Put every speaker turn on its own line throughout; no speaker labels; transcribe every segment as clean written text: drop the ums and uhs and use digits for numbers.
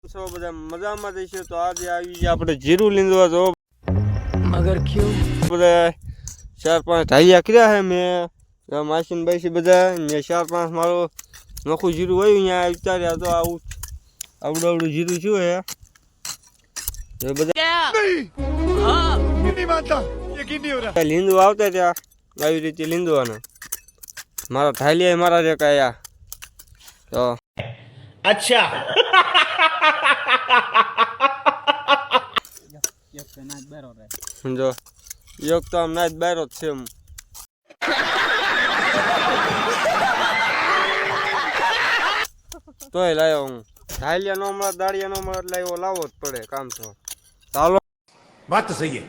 છો બધા મજામાં જઈશું તો આજે આવી આપણે જીરું લીંદવા જો
મગર ક્યું
બધા 4-5 ઢાળિયા કર્યા હે મેં માસીન બાઈસી બધા મેં 4-5 મારો નોખું જીરું હોય અહીંયા વિચાર્યા તો આવું આવડું જીરું શું હે એ બધા લીંદવા આવતા ત્યાં આવી રીતે લીંદવાના મારા ઢાલિયા મારા રે કાયા તો
अच्छा
સમજો એક તો આમ નાચ બારો જ છે એમ તોય લાવ્યો હું ઢાલિયા નો મળે દાળિયા નો મળે એટલે એવો લાવવો જ પડે કામ તો ચાલો
बात तो सही है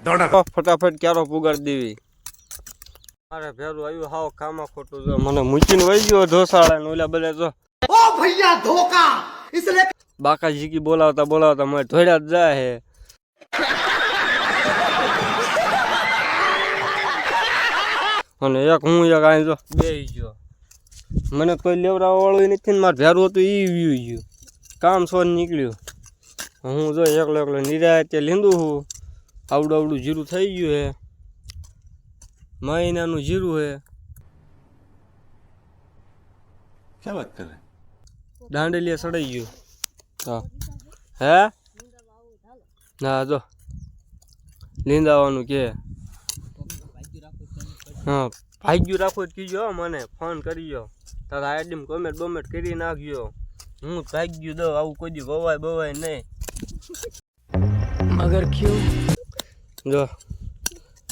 दौड़ा
ફટાફટ ક્યારો પુગાડી દેવી મારે ભેરું આવ્યું હાવ કામાં ખોટું જો મને મૂકીને વહી ગયો ઢોસાળા ને ઓલા બધા જો
ओ भैया धोखा इसलिए
બાકાજી કી બોલાવતા મને ધોડ્યા જ જાય હે અને એક હું એક અહીં જો બેહી ગયો મને કોઈ લેવડાવવા વાળું નથી ને મારે ભેરું હતું એ વ્યુ ગયું કામ સોન નીકળ્યું હું જો એકલો નિરાતે લીંદું હું આવડું જીરું થઈ ગયું હે મહિનાનું જીરું હે
क्या बात कर रहे
દાંડેલીએ સડાઈ ગયું હા હે ના જો લીંદાવાનું કે હા ભાગ્યું રાખો જ કીજો મને ફોન કરીજો તારા આઈડીમ કોમેન્ટ કરી નાખજો હું ભાગ્યું દઉં આવું કોઈ દી બવાય નહીં
मगर क्यों
જો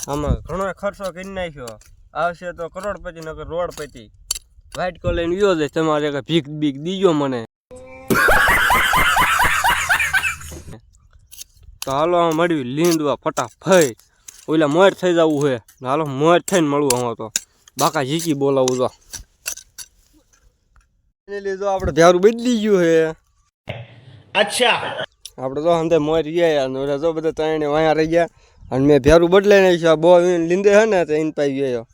આમાં ઘણો ખર્ચો કરી નાખ્યો આવશે તો કરોડપતિ નકર રોડપતિ વ્હાઈટ કોલર વિયો છે તમારે કઈ ભીખ બીક દીજો મને તો હાલો મળ્યું લીંદવા ફટાફટ ઓલા મોર થઈ જવું છે હાલો મોર થઈને મળવું હું તો બાકા જીકી બોલાવું તો એને લીધો આપણે ભેરું બદલી ગયું છે
अच्छा
આપણે તો અંતે મોર ગયા ને ઓલા જો બધા ત્રણે વાયા રહી ગયા અને મેં ભેરું બદલાઈ નાખ્યું બહુ લીંદે છે ને તો એને પાઈ ગયો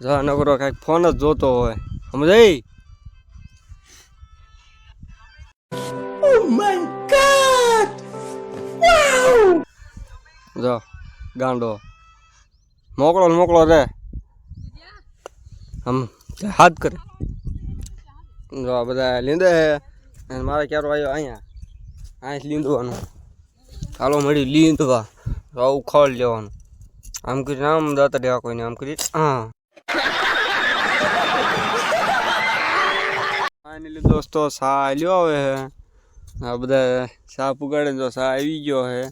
જા નકરો કાંઈક ફોન જ જોતો હોય સમજાઈ
Oh my god wow
જો ગાંડો મોકલો રે આમ હાથ કરે જો આ બધા લીંદે છે અને મારે ક્યારો આવ્યો અહીંયા લીંદવાનું ચાલો મળી લીંદવા આવું ખોલ લેવાનું આમ કરીને આમ દાતા દેવા કોઈને આમ કરી હા ફાઇનલી દોસ્તો સા લ્યો હવે આ બધા સા પુગાડે તો સા આવી ગયો હે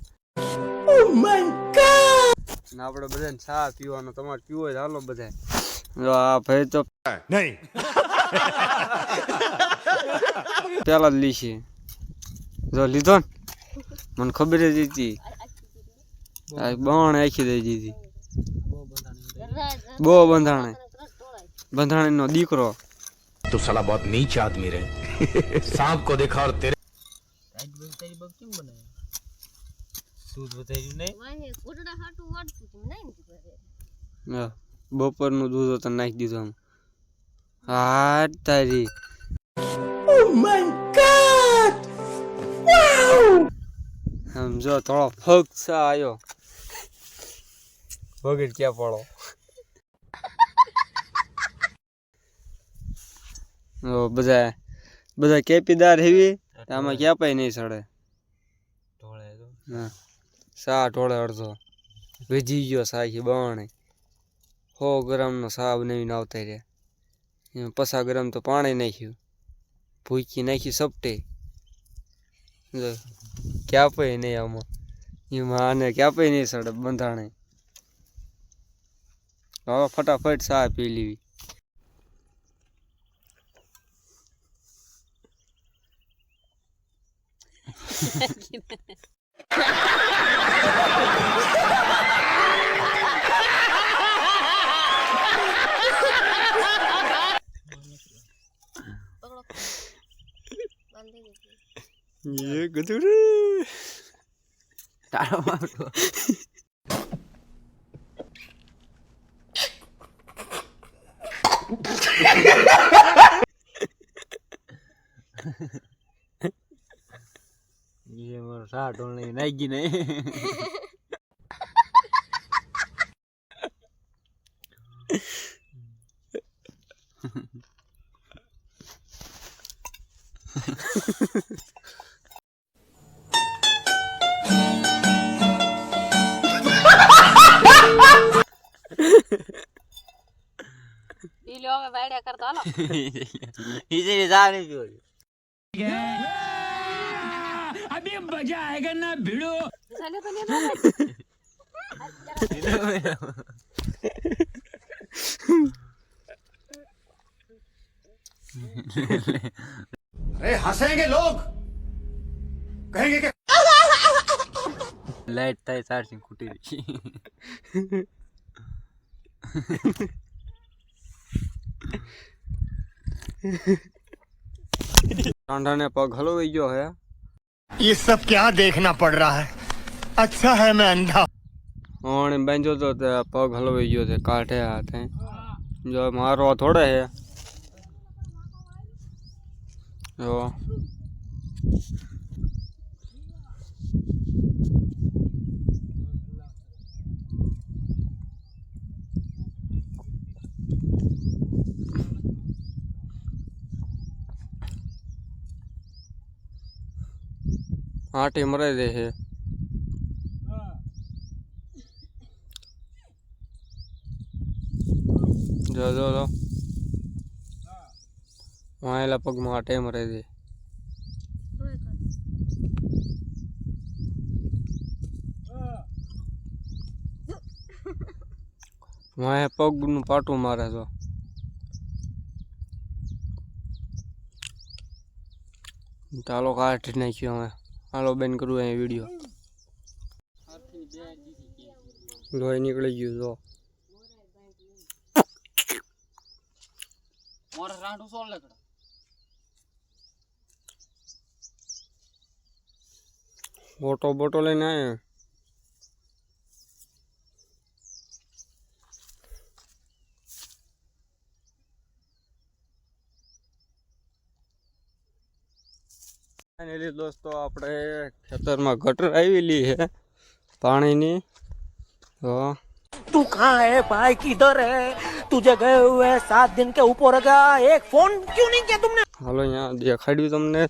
oh my god
ને આપણે બધાને ચા પીવાનો તમારે પીવો હોય હાલો બધા જો આ ભાઈ તો
नहीं
પેલા જ લીશે જો લીધો ને મને ખબર જ હતી બણ આખી દઈ દીધી બહુ બંધાણી નો દીકરો
तू साला बहुत नीच आदमी रहे सांप को देखा और तेरे
બપોરનું દૂધ તો નાખી દીધું આમ હા તારી
oh my god wow
આમ જો થોડો ફગ સા આવ્યો વગર ક્યાં પડો બધા કેપીદાર હેવી આમાં ક્યાં પાઈ નહીં સડે હા સા ઢોળે અડધો ભીજી ગયો સાખી બણે 100 ગ્રામનો સા બનાવીને આવતા રહ્યા એમાં 50 ગ્રામ તો પાણી નાખ્યું ભૂકી નાખી સપટે ક્યાં પાઈ નહીં આમાં એમાં આને ક્યાં પાઈ નહીં સડે બંધાણે હવે ફટાફટ સા પી લેવી ये गदुरे
તારો મારો
ये मारो साठ होने नागी नहीं
ઈ લ્યો હવે વાડ્યા કરતો હાલો
इसे जा नहीं पियो
ચાલે તો ને
अरे हंसेंगे लोग कहेंगे कि
लाइट था चार्जिंग खुटी रही
टांडा ने पग हलवाई गयो है।
ये सब क्या देखना पड़ रहा है अच्छा है मैं अंधा
और बैंजो तो पग हलवाई गयो थे काठे हाथे जो मारो थोड़े है जो आटे मरे दे है जो जो जो वहाँ पग में आटे मरे दे वहाँ पग नु पाटू मारे तो चालो काट नाख्यो हमें हालो बेन करूँ अँ वीडियो लोही निकली गयो तो बोटो बोटो लेने आए फाइनली दोस्तों આપણે ખેતરમાં ગટર આવેલી है पानी नी तो
तू कहाँ है भाई किधर है तुझे गए हुए 7 दिन के ऊपर हो गया एक फोन क्यों नहीं किया तुमने
हालो यहाँ देखाड्યું તમને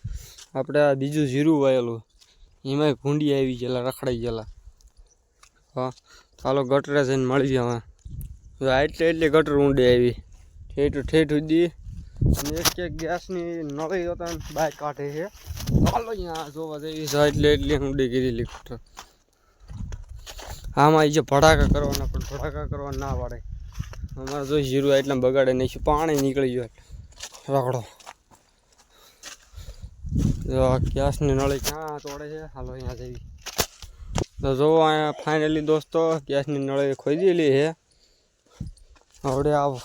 આપણે આ બીજું જીરું વાયેલું એમાંય ભૂંડી આવી ગયેલા રખડાઈ ગયેલા હા ચાલો ગટરે જઈને મળી હવે એટલે ગટર ઊંડી આવી ઠેઠ સુધી અને એક ગેસની નળી હતા બહાર કાઢે છે ચાલો અહીંયા જોવા જઈએ એટલે ઊંડી કરેલી ગટર આમાં એ જે ભડાકા કરવાના પણ ભડાકા કરવા ના પાડે અમારે જો જીરું એટલા બગાડે નહીં પાણી નીકળી ગયું રખડો જો ગેસની નળી ક્યાં તોડે છે હાલો અહીંયા જઈએ તો જો અહીંયા ફાઇનલી દોસ્તો ગેસની નળી ખોદેલી છે હવે આવો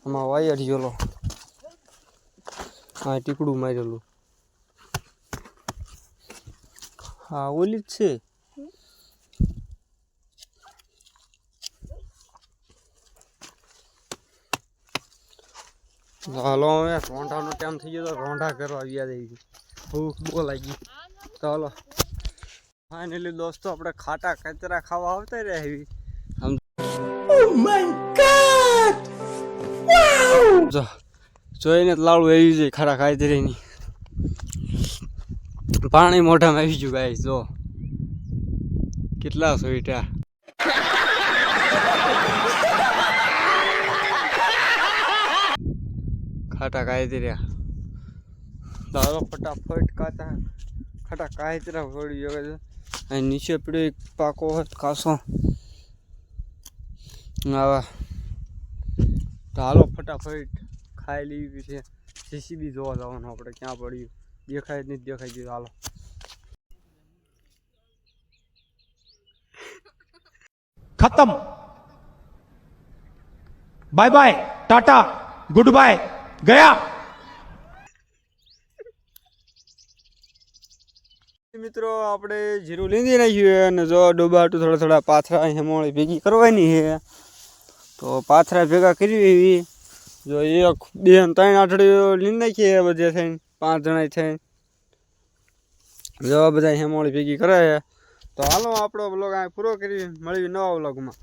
આમાં વાયર ગયેલો હા ટીકડું મારેલું હા ઓલી જ છે હાલો હવે રોંઢાનો ટાઈમ થઈ ગયો તો રોંઢા કરવા આવ્યા જઈ ભૂખ બહુ લાગી ચાલો ફાઇનલી દોસ્તો આપણે ખાટા કચરા ખાવા આવતા રહ્યા એવી
Oh my god! Wow!
જો જોઈને જ લાડુ આવી જાય ખાટા ખાઈ રહીની પાણી મોઢામાં આવી ગયું ગાઈસ જો કેટલા સોઈટા ખાટા કાયતર્યા દારો ફટાફટ ખાતા ખાટા કાયતરા ફોડી ગયો છે અહીં નીચે પડ્યો એક પાકો હોય કાસો આવા તો હાલો ફટાફટ ખાઈ લેવી છે જેસીબી જોવા જવાનું આપણે ક્યાં પડ્યું દેખાય જ નહીં દેખાઈ ગયું હાલો
खत्म bye bye tata good bye गया
મિત્રો આપણે જીરું લીધી નાખ્યું અને જો ડોબાટું થોડા થોડા પાથરા હેમોળી ભેગી કરવાની છે તો પાથરા ભેગા કરી એવી જો 1 2 3 આઠડીઓ લીધી નાખીએ બધે થઈને 5 જણા થઈને
જો બધા હેમોળી ભેગી કરે છે તો હાલો આપણો બ્લોગ આ પૂરો કરી મળવી નવા બ્લોગમાં.